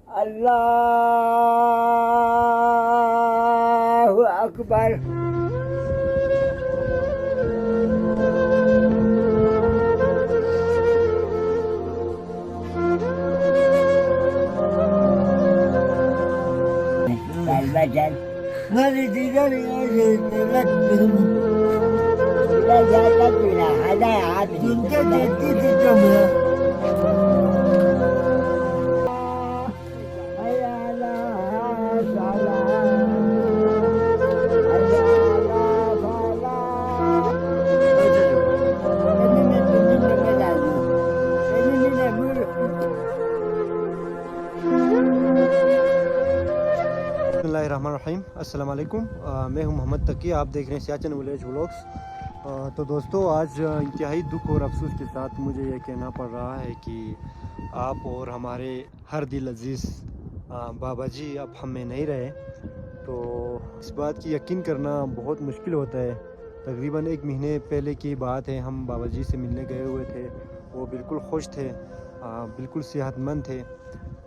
अल्लाहु अकबर। البشر ماذا تقدر لك لا جاتك ولا حدا عادي كنت تديك الجمله هيا على صلاة هيا على فلاح बिस्मिल्लाहिर्रहमानिर्रहीम। अस्सलाम वालेकुम। मैं हूं मोहम्मद तकी। आप देख रहे हैं सियाचिन विलेज व्लॉग्स। तो दोस्तों, आज इंतहाई दुख और अफसोस के साथ मुझे ये कहना पड़ रहा है कि आप और हमारे हर दिल अजीज़ बाबा जी अब हम में नहीं रहे। तो इस बात की यकीन करना बहुत मुश्किल होता है। तकरीबन 1 महीने पहले की बात है, हम बाबा जी से मिलने गए हुए थे। वो बिल्कुल खुश थे, बिल्कुल सेहतमंद थे।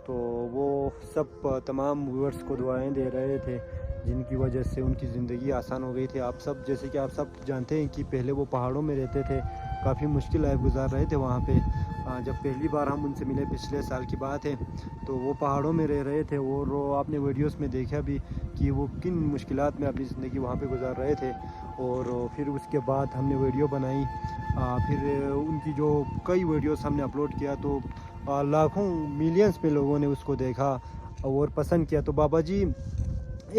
तो वो सब तमाम व्यूअर्स को दुआएं दे रहे थे, जिनकी वजह से उनकी ज़िंदगी आसान हो गई थी। आप सब जैसे कि आप सब जानते हैं कि पहले वो पहाड़ों में रहते थे, काफ़ी मुश्किल लाइफ गुजार रहे थे वहाँ पे। जब पहली बार हम उनसे मिले, पिछले साल की बात है, तो वो पहाड़ों में रह रहे थे। और आपने वीडियोस में देखा भी कि वो किन मुश्किलात में अपनी ज़िंदगी वहाँ पे गुजार रहे थे। और फिर उसके बाद हमने वीडियो बनाई, फिर उनकी जो कई वीडियोस हमने अपलोड किया, तो लाखों मिलियंस में लोगों ने उसको देखा और पसंद किया। तो बाबा जी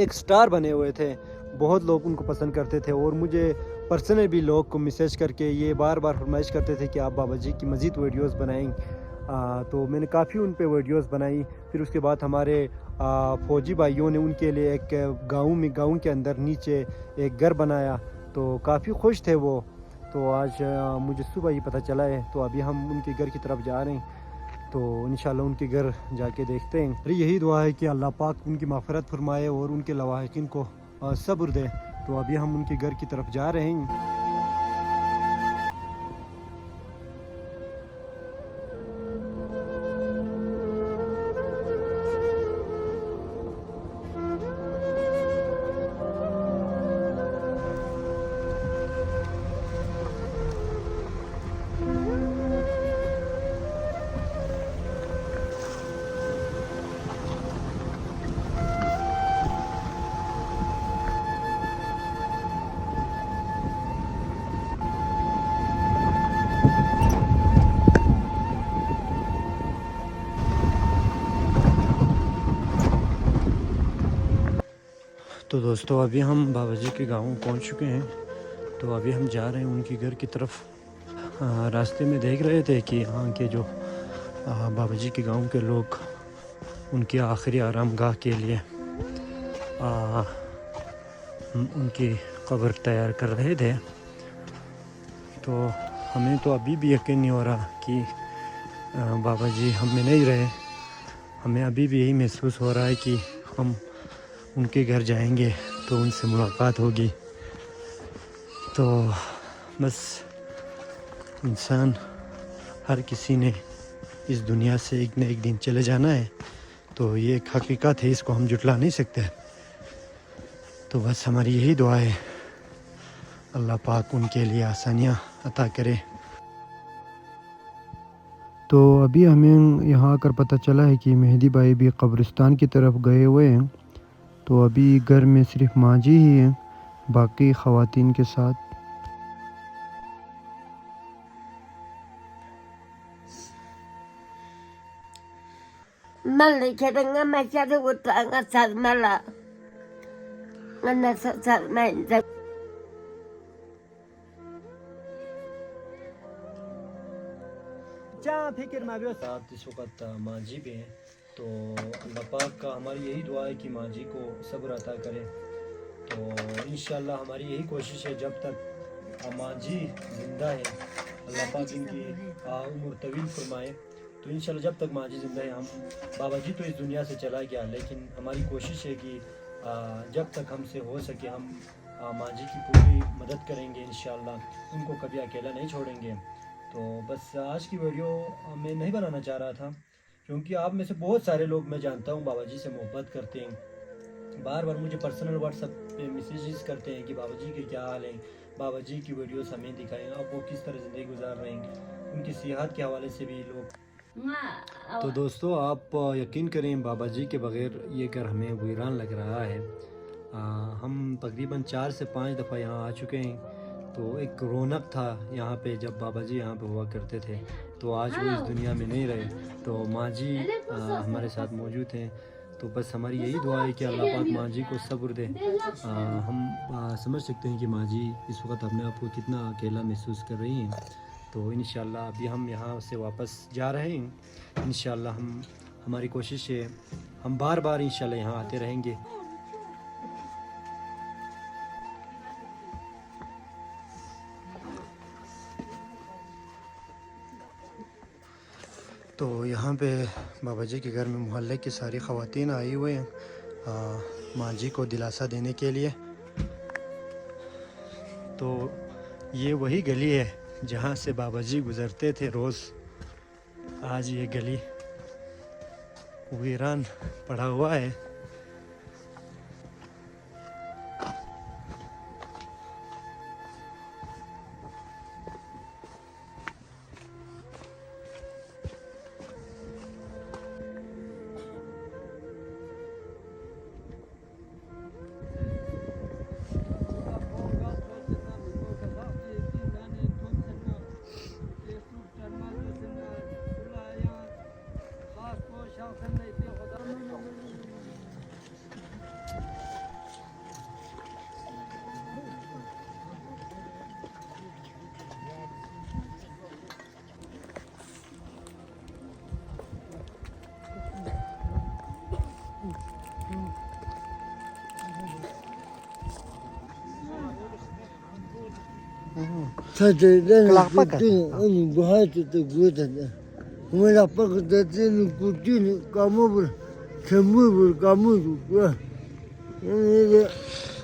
एक स्टार बने हुए थे, बहुत लोग उनको पसंद करते थे। और मुझे पर्सनल भी लोग को मैसेज करके ये बार बार फरमाइश करते थे कि आप बाबा जी की मज़ीद वीडियोस बनाएं। तो मैंने काफ़ी उन पे वीडियोस बनाई। फिर उसके बाद हमारे फ़ौजी भाइयों ने उनके लिए एक गाँव के अंदर नीचे एक घर बनाया, तो काफ़ी खुश थे वो। तो आज मुझे सुबह ही पता चला है, तो अभी हम उनके घर की तरफ जा रहे हैं। तो इंशाल्लाह उनके घर जाके देखते हैं। मेरी यही दुआ है कि अल्लाह पाक उनकी मग़फ़िरत फरमाए और उनके लवाहिकीन को सब्र दे। तो अभी हम उनके घर की तरफ जा रहे हैं। तो दोस्तों, अभी हम बाबा जी के गाँव पहुँच चुके हैं। तो अभी हम जा रहे हैं उनके घर की तरफ। रास्ते में देख रहे थे कि यहाँ के जो बाबा जी के गाँव के लोग उनके आखिरी आराम गाह के लिए उनकी कब्र तैयार कर रहे थे। तो हमें तो अभी भी यकीन नहीं हो रहा कि बाबा जी हम में नहीं रहे। हमें अभी भी यही महसूस हो रहा है कि हम उनके घर जाएंगे तो उनसे मुलाकात होगी। तो बस इंसान, हर किसी ने इस दुनिया से एक न एक दिन चले जाना है। तो ये एक हकीकत है, इसको हम जुटला नहीं सकते। तो बस हमारी यही दुआ है, अल्लाह पाक उनके लिए आसानियाँ अता करे। तो अभी हमें यहाँ आकर पता चला है कि मेहदी भाई भी कब्रिस्तान की तरफ गए हुए हैं। तो अभी घर में सिर्फ माँ जी ही हैं, बाकी ख़वातीन के साथ। Mali kita ngama cari utang ngasal mala ngana sasal main. फिक्र में साथ इस वक्त माँ जी भी हैं। तो अल्लाह पाक का हमारी यही दुआ है कि माँ जी को सब्र अता करे। तो इंशाल्लाह हमारी यही कोशिश है, जब तक माँ जी ज़िंदा है, अल्लाह पाक इनकी उम्र तवील फरमाए। तो इंशाल्लाह जब तक माँ जी ज़िंदा है, हम बाबा जी तो इस दुनिया से चला गया, लेकिन हमारी कोशिश है कि जब तक हमसे हो सके हम माँ जी की पूरी मदद करेंगे इंशाल्लाह। उनको कभी अकेला नहीं छोड़ेंगे। तो बस आज की वीडियो मैं नहीं बनाना चाह रहा था, क्योंकि आप में से बहुत सारे लोग मैं जानता हूँ बाबा जी से मोहब्बत करते हैं, बार बार मुझे पर्सनल व्हाट्सएप पे मैसेजेस करते हैं कि बाबा जी के क्या हाल हैं, बाबा जी की वीडियोस हमें दिखाएं, अब वो किस तरह ज़िंदगी गुजार रहे हैं, उनकी सेहत के हवाले से भी लोग। तो दोस्तों आप यकीन करें बाबा जी के बग़ैर ये घर हमें वीरान लग रहा है। हम तकरीबन 4 से 5 दफ़ा यहाँ आ चुके हैं। तो एक रौनक था यहाँ पे जब बाबा जी यहाँ पे हुआ करते थे, तो आज वो इस दुनिया में नहीं रहे। तो माँ जी हमारे साथ मौजूद हैं। तो बस हमारी यही दुआ है कि अल्लाह पाक माँ जी को सब्र दे। हम समझ सकते हैं कि माँ जी इस वक्त अपने आप को कितना अकेला महसूस कर रही हैं। तो इंशाल्लाह अभी हम यहाँ से वापस जा रहे हैं। इंशाल्लाह हमारी कोशिश है, हम बार बार इंशाल्लाह यहाँ आते रहेंगे। तो यहाँ पे बाबा जी के घर में मोहल्ले की सारी ख़वातीन आई हुए हैं माँ जी को दिलासा देने के लिए। तो ये वही गली है जहाँ से बाबा जी गुज़रते थे रोज़। आज ये गली वीरान पड़ा हुआ है।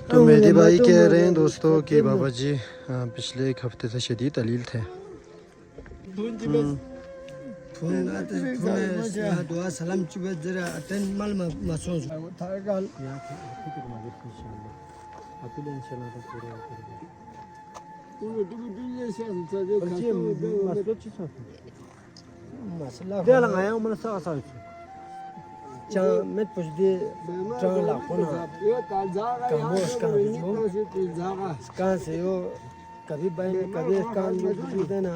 तो मेहदी भाई कह रहे हैं दोस्तों कि बाबा जी पिछले एक हफ्ते से शदीद अलील थे। दुआ सलाम चुबे जरा अटेन माल मासों थारगाल या फिक्र मगर इंशाल्लाह अकेले इंशाल्लाह तो पूरा कर दे। पूरे दुनिया से अंतर बच्चे मसला चीज़ मसला दे लगाया उमर सा सा चां में पुछ दे चां लाखों कमोश का से यो कभी बैन कभी कान में देना